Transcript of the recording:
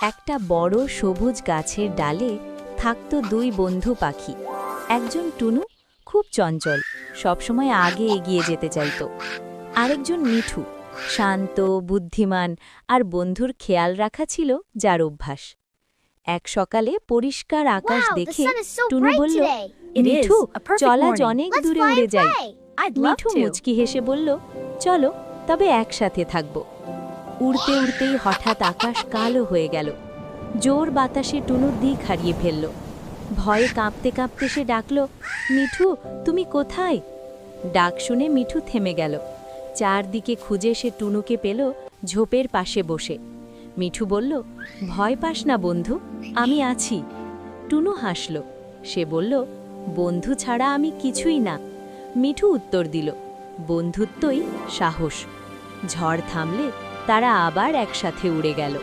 একটা বড় সবুজ গাছের ডালে থাকত দুই বন্ধু পাখি। একজন টুনু, খুব চঞ্চল, সবসময় আগে এগিয়ে যেতে চাইত। আরেকজন মিঠু, শান্ত, বুদ্ধিমান আর বন্ধুর খেয়াল রাখা ছিল যার অভ্যাস। এক সকালে পরিষ্কার আকাশ দেখে টুনু বলল, মিঠু, চল আজ অনেক দূরে উড়ে যাই। মিঠু মুচকি হেসে বলল, চলো, তবে একসাথে থাকব। উড়তে উড়তেই হঠাৎ আকাশ কালো হয়ে গেল। জোর বাতাসে টুনুর দিক হারিয়ে ফেলল। ভয়ে কাঁপতে কাঁপতে সে ডাকল, মিঠু, তুমি কোথায়? ডাক শুনে মিঠু থেমে গেল। চারদিকে খুঁজে সে টুনুকে পেল ঝোপের পাশে বসে। মিঠু বলল, ভয় পাস না বন্ধু, আমি আছি। টুনু হাসল। সে বলল, বন্ধু ছাড়া আমি কিছুই না। মিঠু উত্তর দিল, বন্ধুত্বই সাহস। ঝড় থামলে তারা আবার একসাথে উড়ে গেল।